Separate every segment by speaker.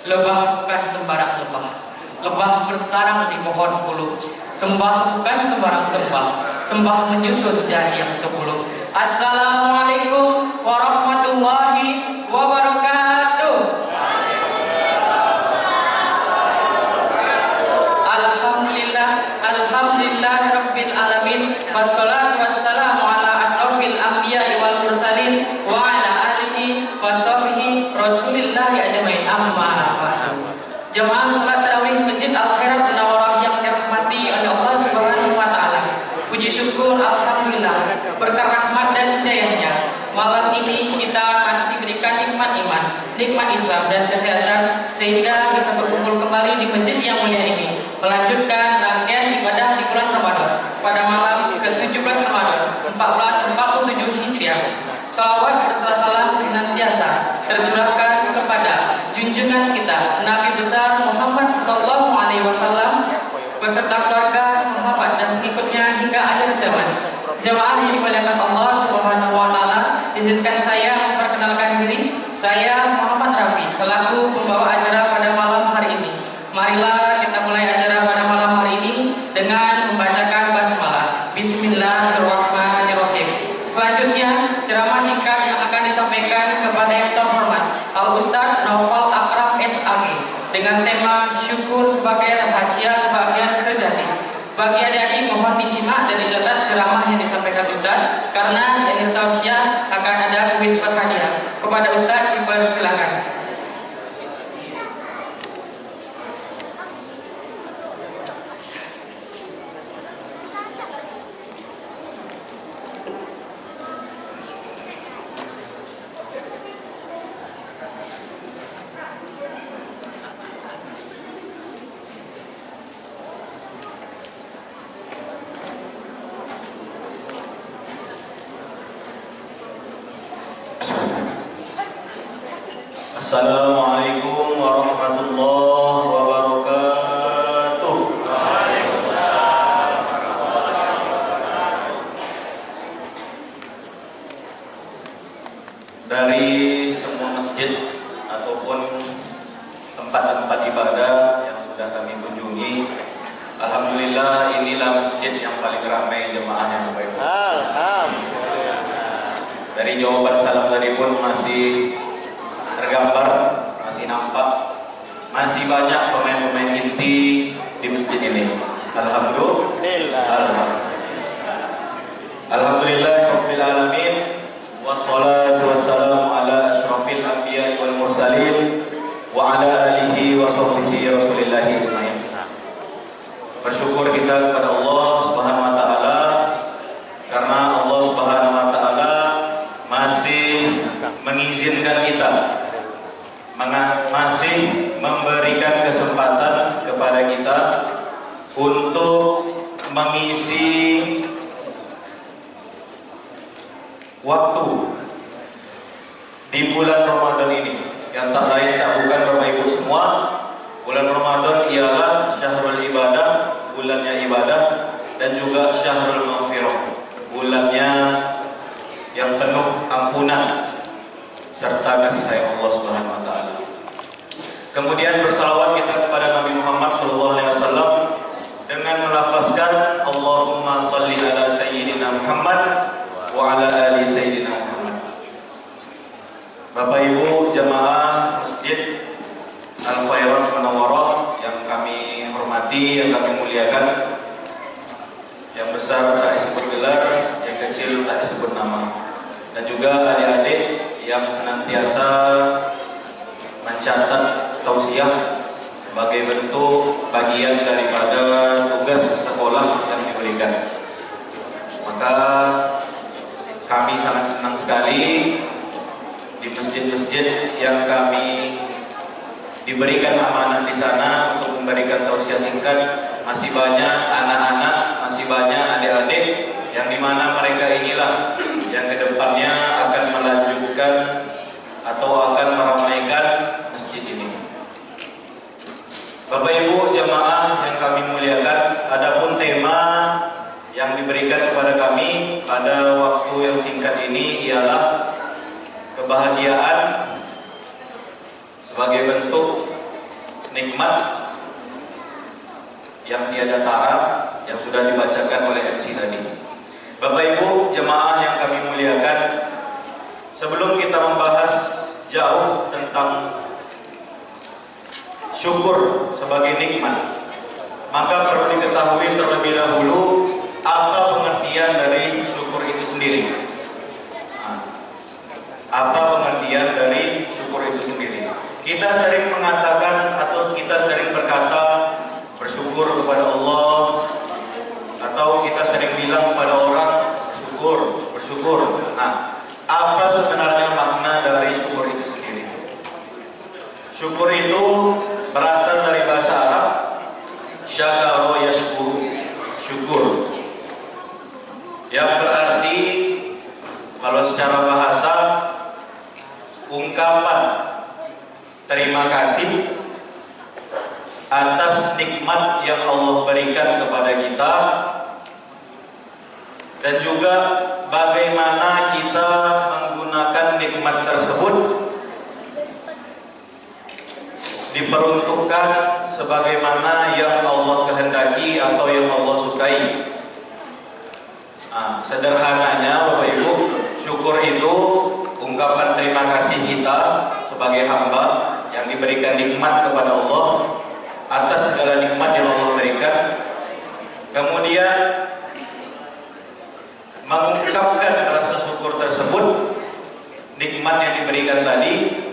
Speaker 1: Lebah bukan sembarang lebah. Lebah bersarang di pohon bulu. Sembah bukan sembarang sembah. Sembah menyusun jari yang 10. Assalamualaikum warahmatullahi wabarakatuh. Alhamdulillah rabbil alamin. Wassalatu wassalamu ala asrofil anbiya wal mursalin wa ala alihi wa sahbihi rasulillahi ajmain. Amma ba'du. Jemaah salat tarawih Masjid Al Khairat Munawarah yang dirahmati oleh Allah Subhanahu wa taala. Puji syukur alhamdulillah berkah rahmat dan hidayahnya. Malam ini kita masih diberikan nikmat iman, nikmat Islam dan kesehatan sehingga bisa berkumpul kembali di masjid yang mulia ini, melanjutkan rangkaian ibadah di bulan Ramadan pada malam ke-17 Ramadan 1447 Hijriah. Salawat bersalah-salah senantiasa tercurahkan kepada junjungan kita Nabi besar Muhammad sallallahu alaihi wasallam beserta keluarga, sahabat dan pengikutnya hingga akhir zaman. Jemaah yang dimuliakan Allah Subhanahu wa taala, izinkan saya memperkenalkan diri. Saya Muhammad Rafi selaku pembawa acara pada malam hari ini. Marilah kita mulai acara pada malam hari ini dengan membacakan basmalah. Bismillahirrahmanirrahim. Selanjutnya ceramah singkat yang akan disampaikan kepada yang terhormat Al Ustaz Naufal Akram SAG dengan tema syukur sebagai rahasia kebahagiaan sejati. Bagi adik-adik mohon disimak dan dicatat ceramah yang disampaikan Ustaz, karena di akhir tausiah akan ada kuis berhadiah. Kepada Ustaz dipersilakan.
Speaker 2: Assalamualaikum warahmatullahi wabarakatuh. Dari semua masjid ataupun tempat-tempat ibadah yang sudah kami kunjungi, alhamdulillah inilah masjid yang paling ramai jemaahnya Bapak Ibu. Dari jawaban salam tadi pun masih tergambar, masih nampak, masih banyak pemain-pemain inti di masjid ini. Alhamdulillah rabbil alamin. Wassalatu wassalamu ala asyrafil anbiya wal mursalin wa ala alihi wa sahbihi rasulillahi ajmain. Bersyukur kita kepada Allah Subhanahu wa taala karena Allah Subhanahu wa taala masih mengizinkan kita, masih memberikan kesempatan kepada kita untuk mengisi waktu di bulan Ramadan ini, yang tak lain tak bukan Bapak Ibu semua. Bulan Ramadan ialah syahrul ibadah, bulannya ibadah, dan juga syahrul maghfirah, bulannya yang penuh ampunan serta kasih sayang Allah Subhanahu wa taala. Kemudian bersalawat kita kepada Nabi Muhammad SAW dengan melafazkan Allahumma sholli ala sayyidina Muhammad wa ala ali sayyidina Muhammad. Bapak Ibu jamaah Masjid Al Khairat Munawarah yang kami hormati, yang kami muliakan, yang besar tak disebut gelar, yang kecil tak disebut nama, dan juga adik-adik yang senantiasa mencatat tausiah sebagai bentuk bagian daripada tugas sekolah yang diberikan. Maka kami sangat senang sekali di masjid-masjid yang kami diberikan amanah di sana untuk memberikan tausiah singkat, masih banyak anak-anak, masih banyak adik-adik yang dimana mereka inilah yang kedepannya akan melanjutkan atau akan meramaikan masjid ini. Bapak Ibu jemaah yang kami muliakan, adapun tema yang diberikan kepada kami pada waktu yang singkat ini ialah kebahagiaan sebagai bentuk nikmat yang tiada tara yang sudah dibacakan oleh MC tadi. Bapak Ibu jemaah yang kami muliakan, sebelum kita membahas jauh tentang syukur sebagai nikmat, maka perlu diketahui terlebih dahulu apa pengertian dari syukur itu sendiri. Apa pengertian dari syukur itu sendiri? Kita sering mengatakan atau kita sering berkata bersyukur kepada Allah, atau kita sering bilang kepada orang bersyukur. Nah, apa sebenarnya makna dari syukur itu sendiri? Syukur itu berasal dari bahasa Arab syakara yashkuru, syukur, yang berarti kalau secara bahasa ungkapan terima kasih atas nikmat yang Allah berikan kepada kita, dan juga bagaimana kita menggunakan nikmat tersebut diperuntukkan sebagaimana yang Allah kehendaki atau yang Allah sukai. Sederhananya Bapak Ibu, syukur itu ungkapan terima kasih kita sebagai hamba yang diberikan nikmat kepada Allah atas segala nikmat yang Allah berikan, kemudian mengungkapkan rasa syukur tersebut, nikmat yang diberikan tadi,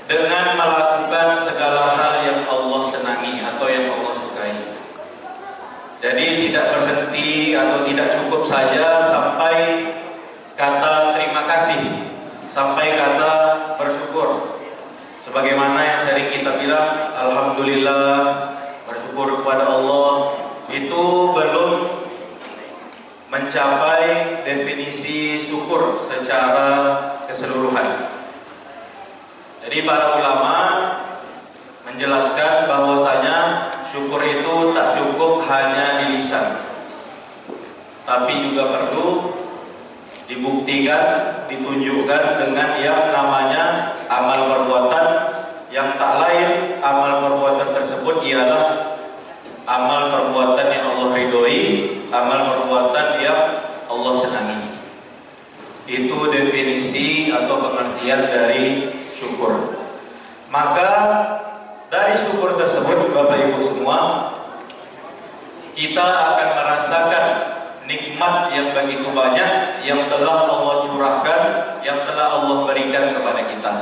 Speaker 2: dengan melakukan segala hal yang Allah senangi atau yang Allah sukai. Jadi tidak berhenti atau tidak cukup saja sampai kata terima kasih, sampai kata bersyukur. Sebagaimana yang sering kita bilang, alhamdulillah, bersyukur kepada Allah, itu belum mencapai definisi syukur secara keseluruhan. Jadi para ulama menjelaskan bahwasanya syukur itu tak cukup hanya di lisan, tapi juga perlu dibuktikan, ditunjukkan dengan yang namanya amal perbuatan, yang tak lain amal perbuatan tersebut ialah amal perbuatan yang Allah ridhoi, amal perbuatan yang Allah senangi. Itu definisi atau pengertian dari syukur. Maka dari syukur tersebut Bapak Ibu semua, kita akan merasakan nikmat yang begitu banyak yang telah Allah curahkan, yang telah Allah berikan kepada kita.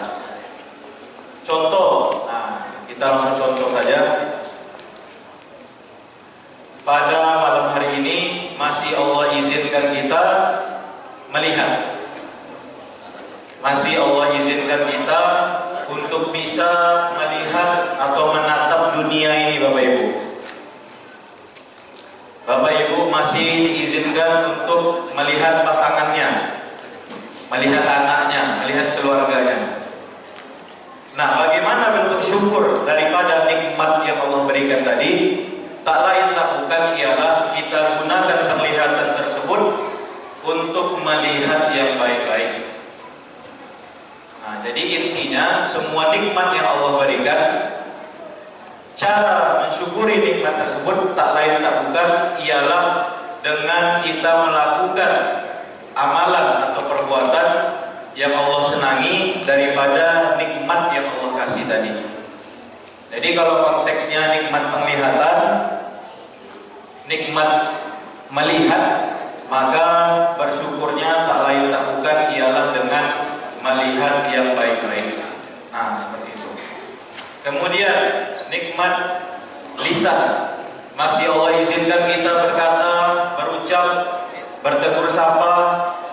Speaker 2: Contoh, kita langsung contoh saja. Pada malam hari ini masih Allah izinkan kita melihat, masih Allah izinkan kita untuk bisa melihat atau menatap dunia ini Bapak Ibu. Bapak Ibu masih diizinkan untuk melihat pasangannya, melihat anaknya, melihat keluarganya. Nah, bagaimana bentuk syukur daripada nikmat yang Allah berikan tadi? Tak lain tak bukan ialah kita gunakan penglihatan tersebut untuk melihat yang baik-baik. Nah, jadi intinya semua nikmat yang Allah berikan, cara mensyukuri nikmat tersebut tak lain tak bukan ialah dengan kita melakukan amalan atau perbuatan yang Allah senangi daripada nikmat yang Allah kasih tadi. Jadi kalau konteksnya nikmat penglihatan, nikmat melihat, maka bersyukurnya tak lain tak bukan ialah dengan melihat yang baik-baik. Nah, seperti itu. Kemudian nikmat lisan, masih Allah izinkan kita berkata, berucap, bertegur sapa.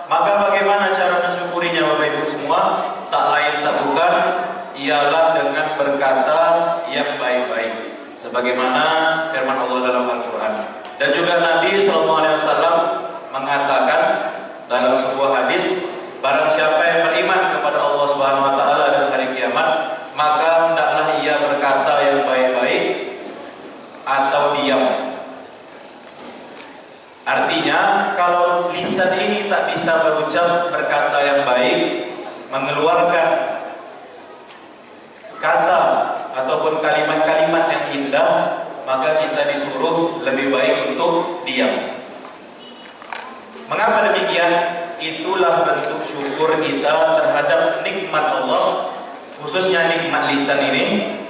Speaker 2: Maka bagaimana cara mensyukurinya Bapak Ibu semua? Tak lain tak bukan ialah dengan berkata yang baik-baik, sebagaimana firman Allah dalam Al-Quran. Dan juga Nabi SAW mengatakan dalam sebuah hadis, barang siapa yang beriman kepada Allah Subhanahu Wa Taala dan hari kiamat, maka hendaklah ia berkata yang baik-baik atau diam. Artinya, kalau lisan ini tak bisa berucap, berkata yang baik, mengeluarkan kata ataupun kalimat-kalimat yang lebih baik untuk diam. Mengapa demikian? Itulah bentuk syukur kita terhadap nikmat Allah, khususnya nikmat lisan ini,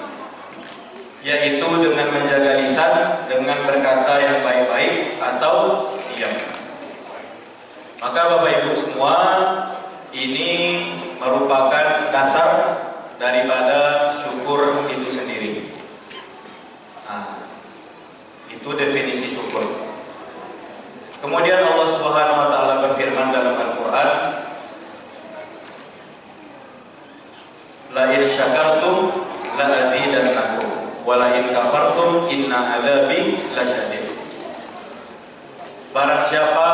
Speaker 2: yaitu dengan menjaga lisan, dengan berkata yang baik-baik atau diam. Maka Bapak Ibu semua, ini merupakan dasar daripada syukur itu sendiri. Nah, itu definisi syukur. Kemudian Allah Subhanahu wa taala berfirman dalam Al-Qur'an, "La in syakartum la azidannakum wa la in kafartum inna adzabi lasyadid." Barang siapa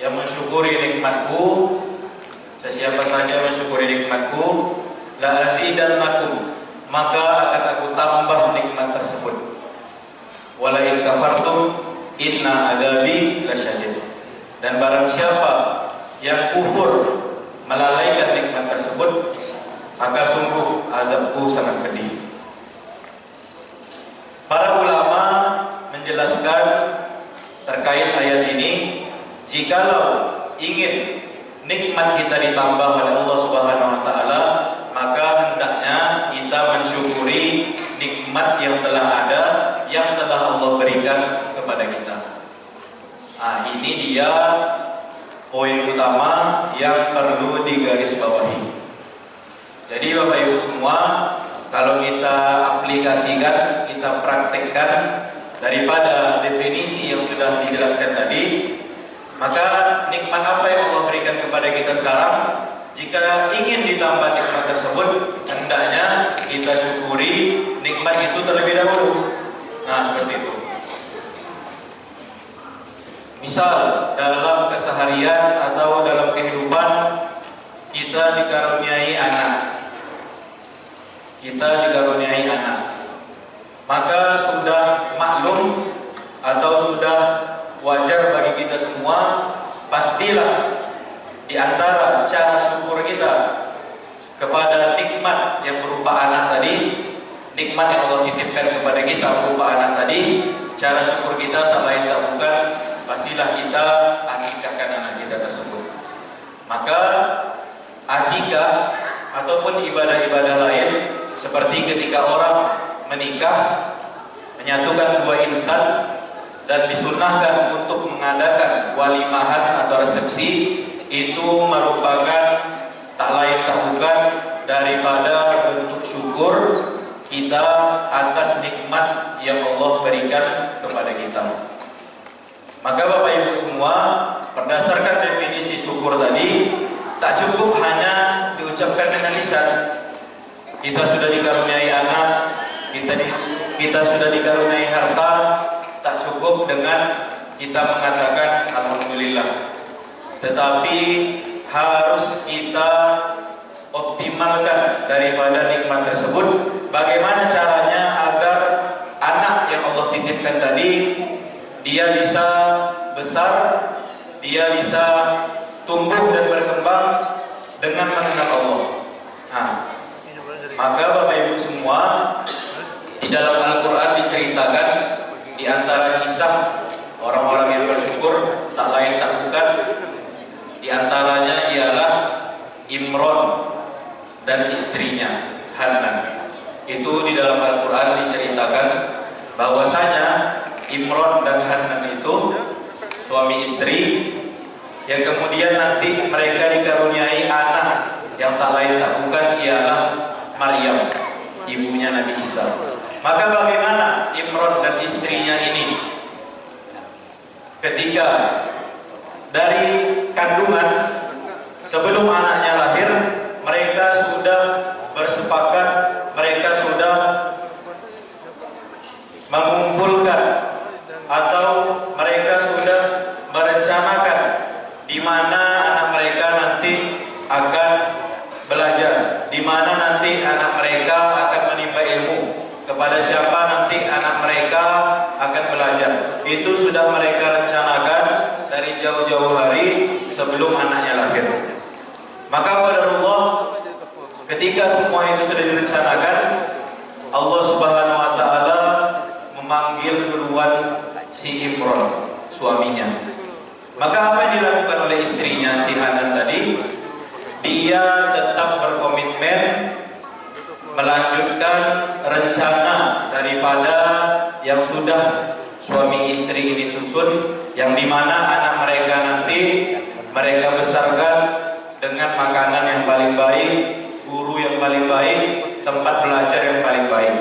Speaker 2: yang mensyukuri nikmatku, sesiapa saja mensyukuri nikmatku, la azidannakum, maka akan aku tambah nikmat tersebut. Wa la in kafartum inna adzabi lasyadid. Dan barang siapa yang kufur melalaikan nikmat tersebut, maka sungguh azabku sangat pedih. Para ulama menjelaskan terkait ayat ini, jikalau ingin nikmat kita ditambah oleh Allah Subhanahu wa taala, maka hendaknya kita mensyukuri nikmat yang telah ada, yang telah Allah berikan kepada kita. Nah, ini dia poin utama yang perlu digarisbawahi. Jadi Bapak Ibu semua, kalau kita aplikasikan, kita praktekkan daripada definisi yang sudah dijelaskan tadi, maka nikmat apa yang Allah berikan kepada kita sekarang, jika ingin ditambah nikmat tersebut, hendaknya kita syukuri nikmat itu terlebih dahulu. Nah, seperti itu. Misal dalam keseharian atau dalam kehidupan kita dikaruniai anak. Maka sudah maklum atau sudah wajar bagi kita semua, pastilah di antara cara syukur kita kepada nikmat yang berupa anak tadi, nikmat yang Allah titipkan kepada kita berupa anak tadi, cara syukur kita tak lain tak bukan, pastilah kita akikahkan anak kita tersebut. Maka akikah ataupun ibadah-ibadah lain, seperti ketika orang menikah, menyatukan dua insan, dan disunnahkan untuk mengadakan walimahan atau resepsi, itu merupakan tak lain tak bukan daripada bentuk syukur kita atas nikmat yang Allah berikan kepada kita. Maka Bapak Ibu semua, berdasarkan definisi syukur tadi, tak cukup hanya diucapkan dengan lisan. Kita sudah dikaruniai anak, kita sudah dikaruniai harta, tak cukup dengan kita mengatakan alhamdulillah. Tetapi harus kita optimalkan daripada nikmat tersebut. Bagaimana caranya agar anak yang Allah titipkan tadi, dia bisa besar, dia bisa tumbuh dan berkembang dengan mengenal Allah. Nah, maka Bapak Ibu semua, di dalam Al-Quran diceritakan di antara kisah orang-orang yang bersyukur, tak lain tak bukan, di antaranya ialah Imron dan istrinya Hanan. Itu di dalam Al-Quran diceritakan bahwasanya Imron dan Hanan itu suami istri yang kemudian nanti mereka dikaruniai anak yang tak lain tak bukan ialah Maryam, ibunya Nabi Isa. Maka bagaimana Imron dan istrinya ini ketika dari kandungan, sebelum anaknya lahir, mereka sudah bersepakat, mereka sudah mengumpulkan atau mereka sudah merencanakan di mana anak mereka nanti akan belajar, di mana nanti anak mereka akan menimba ilmu, kepada siapa nanti anak mereka akan belajar. Itu sudah mereka rencanakan dari jauh-jauh hari sebelum anaknya lahir. Maka qadarullah, ketika semua itu sudah direncanakan, Allah Subhanahu wa taala memanggil memanggil duluan si Imron, suaminya. Maka apa yang dilakukan oleh istrinya si Hanan tadi? Dia tetap berkomitmen melanjutkan rencana daripada yang sudah suami istri ini susun, yang dimana anak mereka nanti mereka besarkan dengan makanan yang paling baik, guru yang paling baik, tempat belajar yang paling baik.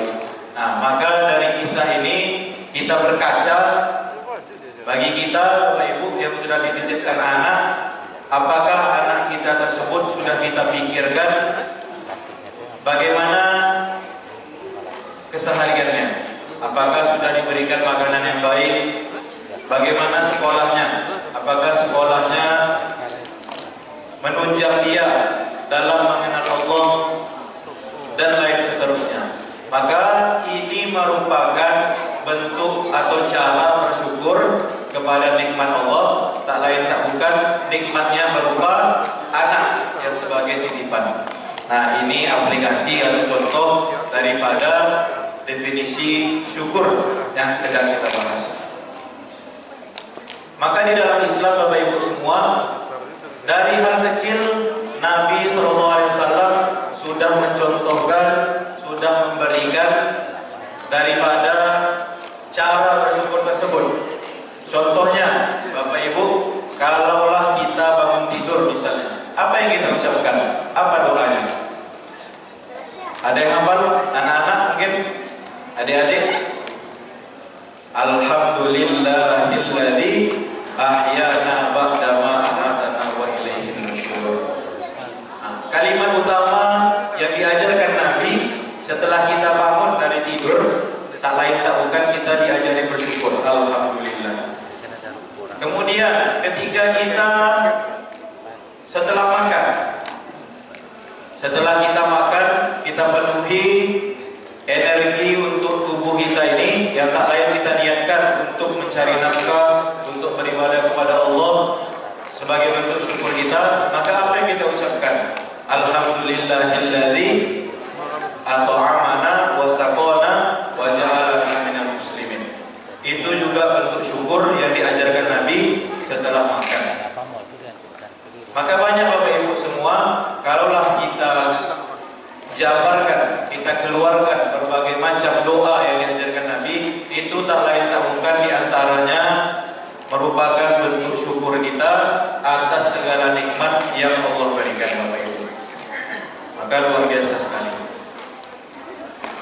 Speaker 2: Nah, maka dari kisah ini kita berkaca, bagi kita Bapak Ibu yang sudah dititipkan anak, apakah anak kita tersebut sudah kita pikirkan bagaimana kesehariannya? Apakah sudah diberikan makanan yang baik? Bagaimana sekolahnya? Apakah sekolahnya menunjang dia dalam mengenal Allah dan lain seterusnya? Maka ini merupakan bentuk atau cara bersyukur kepada nikmat Allah, tak lain tak bukan nikmatnya berupa anak yang sebagai titipan. Nah, ini aplikasi atau contoh daripada definisi syukur yang sedang kita bahas. Maka di dalam Islam Bapak Ibu semua, dari hal kecil Nabi SAW sudah mencontohkan, sudah memberikan daripada cara bersyukur tersebut. Contohnya Bapak Ibu, kalaulah kita bangun tidur misalnya, apa yang kita ucapkan? Apa doanya? Ada yang hafal? Anak-anak mungkin? Adik-adik, Alhamdulillahilladzi ahyana ba'dama amatana wa ilaihin nusyur. Kalimat utama yang diajarkan Nabi setelah kita bangun dari tidur, tak lain tak bukan kita diajari bersyukur. Alhamdulillah. Kemudian ketika kita setelah kita makan, kita penuhi energi untuk tubuh kita ini yang tak lain kita niatkan untuk mencari nafkah, untuk beribadah kepada Allah sebagai bentuk syukur kita. Maka apa yang kita ucapkan? Alhamdulillahilladzi at'amana wa saqana wa ja'alana minal muslimin. Itu juga bentuk syukur yang diajarkan Nabi setelah makan. Maka banyak Bapak Ibu semua, kalaulah kita jabarkan, kita keluarkan berbagai macam doa yang diajarkan Nabi, itu tak lain tak bukan diantaranya merupakan bentuk syukur kita atas segala nikmat yang Allah berikan Bapak Ibu. Maka luar biasa sekali.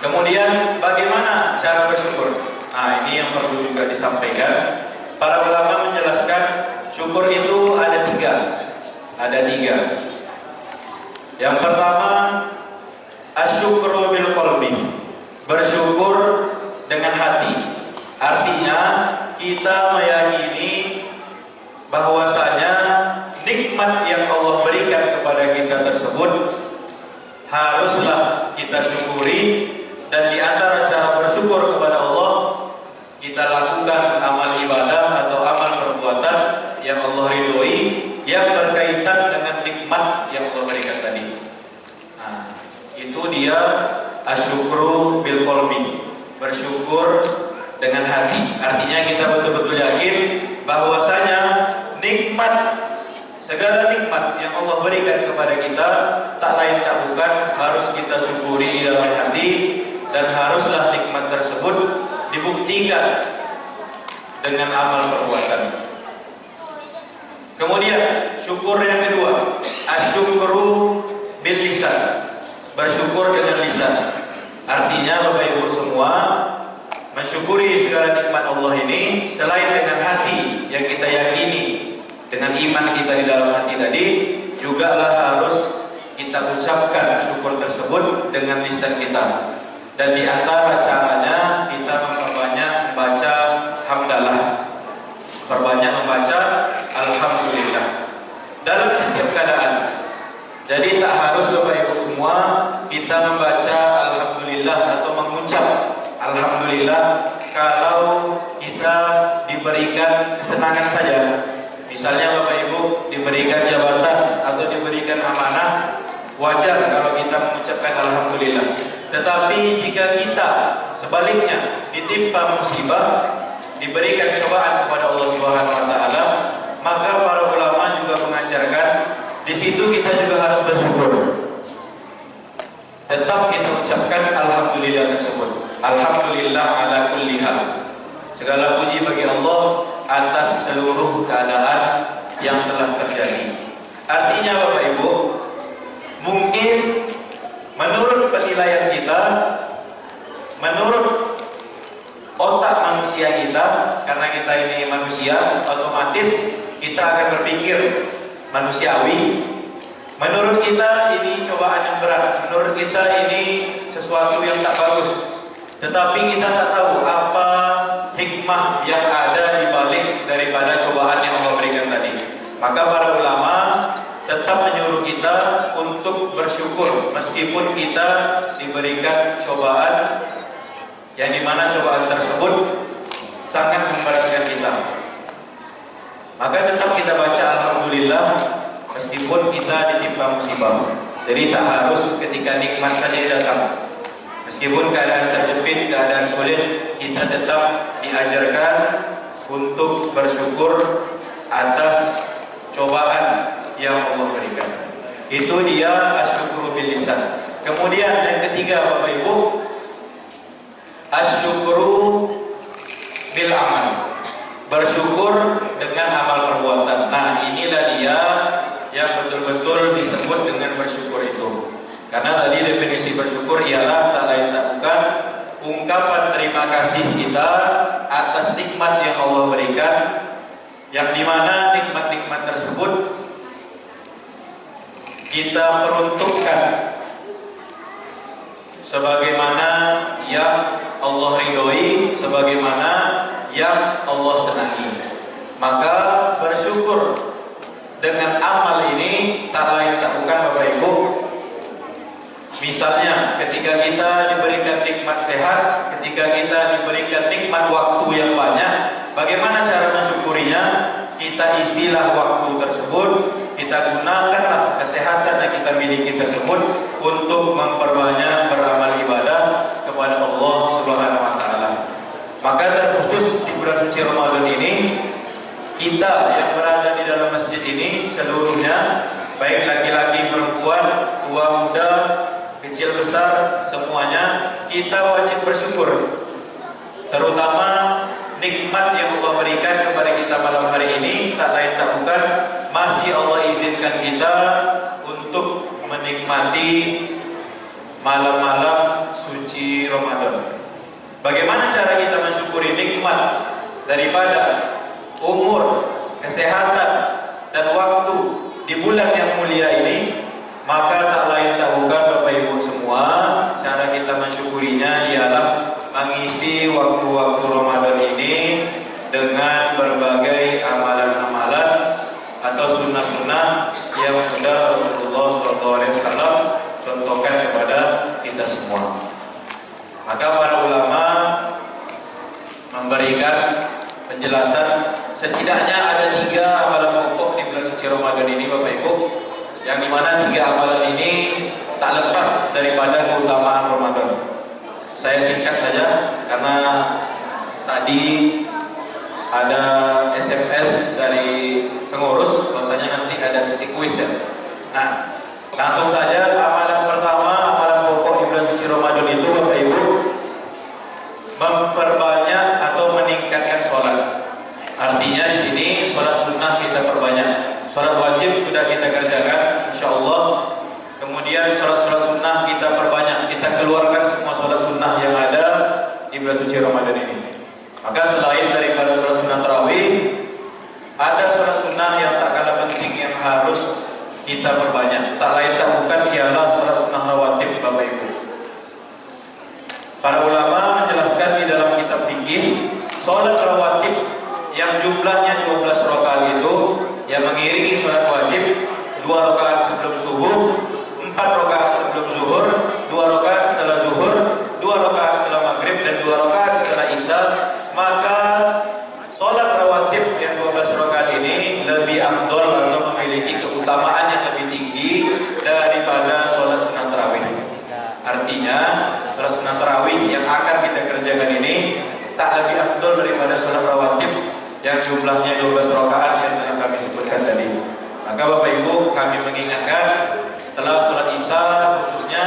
Speaker 2: Kemudian bagaimana cara bersyukur? Nah, ini yang perlu juga disampaikan. Para ulama menjelaskan syukur itu ada tiga. Yang pertama, asyukru bil qalbi, bersyukur dengan hati. Artinya kita meyakini bahwasanya nikmat yang Allah berikan kepada kita tersebut haruslah kita syukuri, dan di antara cara bersyukur kepada Allah, kita lakukan amal ibadah atau amal perbuatan yang Allah ridhoi, yang berkaitan dengan nikmat yang Allah berikan tadi. Nah, itu dia asyukru bil qalbi, bersyukur dengan hati. Artinya kita betul-betul yakin bahwasanya nikmat, segala nikmat yang Allah berikan kepada kita tak lain tak bukan harus kita syukuri di dalam hati, dan haruslah nikmat tersebut dibuktikan dengan amal perbuatan. Kemudian syukur yang kedua, asyukru bil lisan, bersyukur dengan lisan. Artinya Bapak Ibu semua, mensyukuri segala nikmat Allah ini selain dengan hati yang kita yakini, dengan iman kita di dalam hati tadi, juga harus kita ucapkan syukur tersebut dengan lisan kita. Dan di antara caranya kita memperbanyak membaca hamdalah, perbanyak membaca alhamdulillah dalam setiap keadaan. Jadi tak harus Bapak Ibu semua kita membaca alhamdulillah atau mengucap alhamdulillah kalau kita diberikan kesenangan saja. Misalnya Bapak Ibu diberikan jabatan atau diberikan amanah, wajar kalau kita mengucapkan alhamdulillah. Tetapi jika kita sebaliknya ditimpa musibah, diberikan cobaan kepada Allah Subhanahu wa taala, maka para ulama juga mengajarkan di situ kita juga harus bersyukur. Tetap kita ucapkan alhamdulillah tersebut. Alhamdulillah ala kulli hal. Segala puji bagi Allah atas seluruh keadaan yang telah terjadi. Artinya Bapak Ibu, mungkin menurut penilaian kita, menurut otak manusia kita, karena kita ini manusia, otomatis kita akan berpikir manusiawi. Menurut kita ini cobaan yang berat, menurut kita ini sesuatu yang tak bagus. Tetapi kita tak tahu apa hikmah yang ada di balik daripada cobaan yang Allah berikan tadi. Maka para ulama tetap menyuruh kita untuk bersyukur meskipun kita diberikan cobaan yang dimana cobaan tersebut sangat memberatkan kita. Maka tetap kita baca alhamdulillah meskipun kita ditimpa musibah. Jadi tak harus ketika nikmat saja datang. Meskipun keadaan terjepit, keadaan sulit, kita tetap diajarkan untuk bersyukur atas cobaan yang Allah berikan. Itu dia asyukru bil lisan. Kemudian yang ketiga Bapak Ibu, asyukru bil amal. Bersyukur dengan amal perbuatan. Nah, inilah dia yang betul-betul disebut dengan bersyukur itu. Karena tadi definisi bersyukur ialah tak lain tak bukan ungkapan terima kasih kita atas nikmat yang Allah berikan, yang dimana nikmat-nikmat tersebut kita peruntukkan sebagaimana yang Allah ridhoi, sebagaimana yang Allah senangi. Maka bersyukur dengan amal ini tak lain tak bukan Bapak Ibu. Misalnya ketika kita diberikan nikmat sehat, ketika kita diberikan nikmat waktu yang banyak, bagaimana cara mensyukurinya? Kita isilah waktu tersebut, kita gunakanlah kesehatan yang kita miliki tersebut untuk memperbanyak beramal ibadah kepada Allah Subhanahu wa taala. Maka terkhusus di bulan suci Ramadan ini, kita yang berada di dalam masjid ini seluruhnya, baik laki-laki, perempuan, tua, muda, kecil besar, semuanya kita wajib bersyukur. Terutama nikmat yang Allah berikan kepada kita malam hari ini, tak lain tak bukan masih Allah izinkan kita untuk menikmati malam-malam suci Ramadan. Bagaimana cara kita mensyukuri nikmat daripada umur, kesehatan, dan waktu di bulan yang mulia ini? Maka tak lain tak bukan Bapak Ibu semua, cara kita mensyukurinya ialah mengisi waktu-waktu Ramadan ini dengan berbagai amalan-amalan atau sunnah-sunnah yang sudah Rasulullah SAW contohkan kepada kita semua. Maka para ulama memberikan penjelasan setidaknya ada 3 amalan pokok di bulan suci Ramadan ini Bapak Ibu, yang dimana 3 amalan ini tak lepas daripada keutamaan Ramadan. Saya singkat saja karena tadi ada SMS dari pengurus bahwasanya nanti ada sesi kuis ya. Nah, langsung saja amalan pertama, amalan pokok di bulan suci Ramadan itu Bapak Ibu, memperbanyak atau meningkatkan sholat. Artinya di sini sholat sunnah kita perbanyak. Sholat wajib sudah kita kerjakan, insya Allah. Kemudian sholat-sholat sunnah kita perbanyak, kita keluarkan semua sholat sunnah yang ada di bulan suci Ramadan ini. Maka selain daripada sholat sunnah tarawih, ada sholat sunnah yang tak kalah penting yang harus kita perbanyak. Tak lain tak bukan ialah sholat sunnah rawatib Bapak Ibu. Para ulama menjelaskan di dalam kitab fikih, sholat rawatib yang jumlahnya 12 rakaat itu yang mengiringi sholat wajib 2 rakaat sebelum subuh, 4 rakaat sebelum zuhur, 2 rakaat setelah zuhur, 2 rakaat setelah maghrib, dan 2 rakaat setelah isya. Maka sholat rawatib yang 12 rakaat ini lebih afdol atau memiliki keutamaan yang lebih tinggi daripada sholat sunnah tarawih. Artinya sholat sunnah tarawih yang akan kita kerjakan ini tak lebih afdol daripada sholat rawatib yang jumlahnya 12 rakaat yang telah kami sebutkan tadi. Maka Bapak Ibu, kami mengingatkan setelah sholat Isya khususnya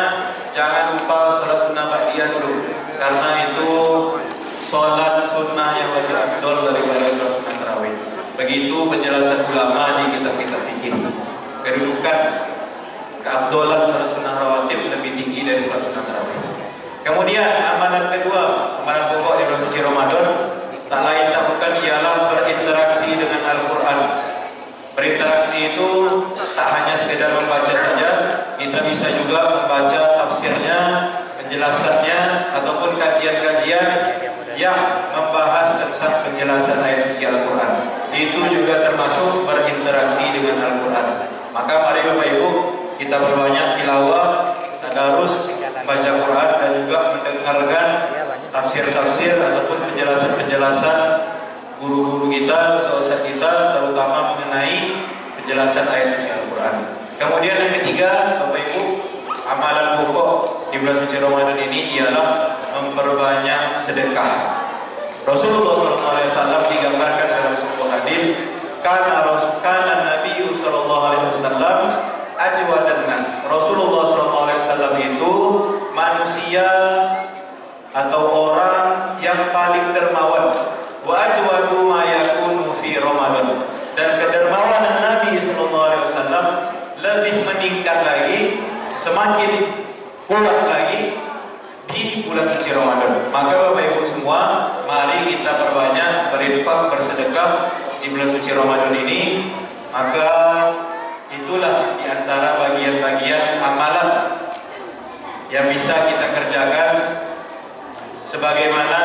Speaker 2: jangan lupa sholat sunnah ba'diyah dulu, karena itu sholat sunnah yang lebih afdol daripada sholat sunnah tarawih. Begitu penjelasan ulama di kitab-kitab fikih. Kedudukan keafdolan sholat sunnah rawatib lebih tinggi dari sholat sunnah tarawih. Kemudian amalan kedua, amalan pokok di bulan suci Ramadan, tak lain tak bukan ialah berinteraksi dengan Al-Quran. Berinteraksi itu tak hanya sekedar membaca saja, kita bisa juga membaca tafsirnya, penjelasannya, ataupun kajian-kajian yang membahas tentang penjelasan ayat suci Al-Quran. Itu juga termasuk berinteraksi dengan Al-Quran. Maka mari Bapak Ibu, kita berbanyak tilawah, tadarus, baca Quran, dan juga mendengarkan tafsir-tafsir ataupun penjelasan-penjelasan guru-guru kita, ustaz kita, terutama mengenai penjelasan ayat suci Al-Quran. Kemudian yang ketiga, Bapak Ibu, amalan pokok di bulan suci Ramadan ini ialah memperbanyak sedekah. Rasulullah SAW digambarkan dalam sebuah hadis, karena Nabi SAW ajwadan nas. Rasulullah SAW itu manusia atau orang yang paling dermawan. Wa ajwadu ma yakunu fi Ramadan. Dan kedermawanan Nabi SAW lebih meningkat lagi, semakin kuat lagi di bulan suci Ramadan. Maka Bapak Ibu semua, mari kita perbanyak berinfak, bersedekah di bulan suci Ramadan ini. Maka itulah diantara bagian-bagian amalan yang bisa kita kerjakan sebagaimana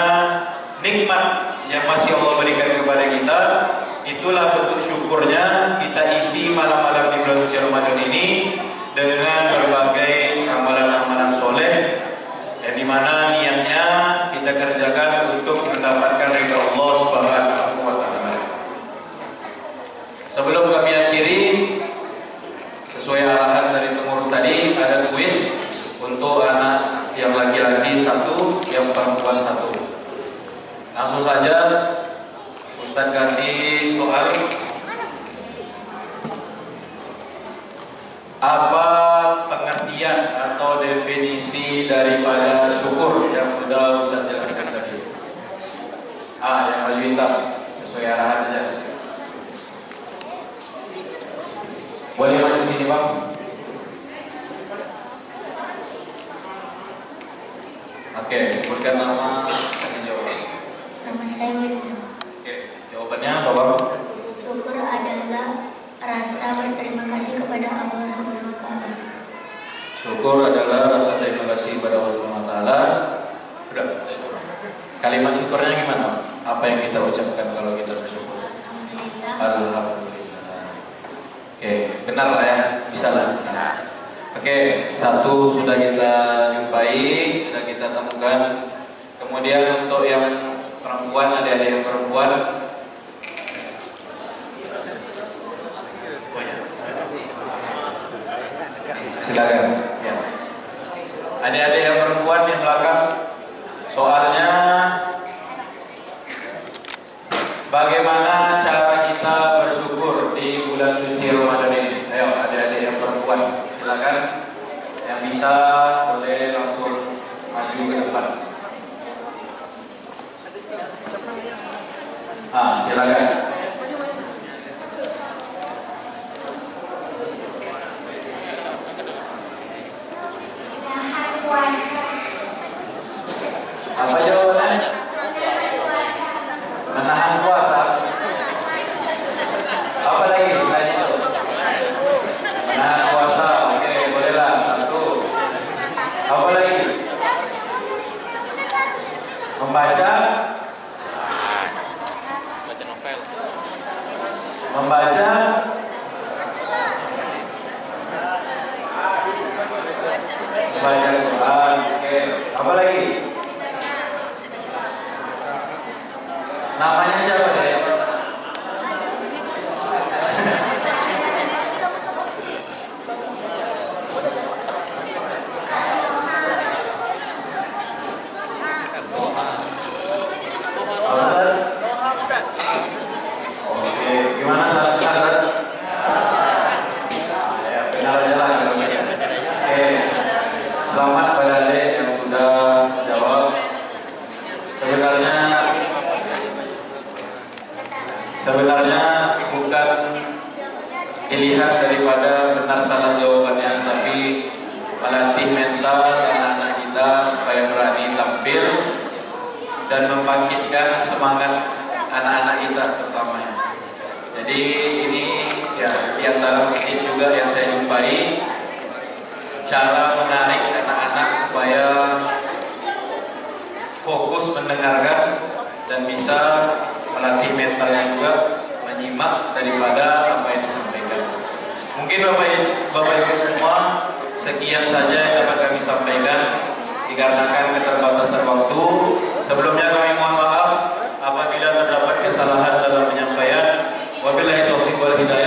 Speaker 2: nikmat yang masih Allah berikan kepada kita. Itulah bentuk syukurnya kita isi malam-malam di bulan suci Ramadan ini dengan berbagai amalan-amalan soleh, yang dimana niatnya kita kerjakan untuk mendapatkan ridha Allah Subhanahu wa Ta'ala. Sebelum kami akhiri, sesuai arahan dari pengurus tadi, ada kuis untuk anak yang laki-laki 1, yang perempuan 1. Langsung saja Ustaz kasih soal. Apa pengertian atau definisi daripada syukur yang sudah Ustaz jelaskan tadi? Yang baju hitam, sesuai arahan aja. Boleh maju sini Bang. Oke, sebutkan nama, kasih jawaban.
Speaker 3: Nama saya Wilda.
Speaker 2: Oke, jawabannya apa Bang?
Speaker 3: Syukur adalah rasa berterima kasih kepada Allah Subhanahu wa Ta'ala.
Speaker 2: Syukur adalah rasa terima kasih kepada Allah Subhanahu wa Ta'ala. Udah. Kalimat syukurnya gimana? Apa yang kita ucapkan kalau kita bersyukur?
Speaker 3: Alhamdulillah.
Speaker 2: Alhamdulillah. Oke, benar lah ya, bisa lah. Oke, 1 sudah kita jumpai, sudah kita temukan. Kemudian untuk yang perempuan, ada yang perempuan. Silakan. Ya. Adik-adik yang perempuan yang belakang, soalnya bagaimana cara kita bersyukur di bulan suci Ramadan ini? Ayo, adik-adik yang perempuan, silakan. Yang bisa boleh langsung maju ke depan. Silakan. Apa jawabannya? Menahan puasa. Apa lagi selain itu? Menahan puasa. Oke, bolehlah 1. Apa lagi? Membaca.
Speaker 4: Baca novel.
Speaker 2: Membaca. Membaca Quran. Oke. Apa lagi? Namanya siapa deh? takbir dan membangkitkan semangat anak-anak kita terutamanya. Jadi ini ya di antara masjid juga yang saya jumpai cara menarik anak-anak supaya fokus mendengarkan dan bisa melatih mentalnya juga menyimak daripada apa yang disampaikan. Mungkin Bapak Ibu semua sekian saja yang dapat kami sampaikan dikarenakan keterbatasan waktu. Sebelumnya kami mohon maaf apabila terdapat kesalahan dalam penyampaian. Wabillahi taufiq wal hidayah.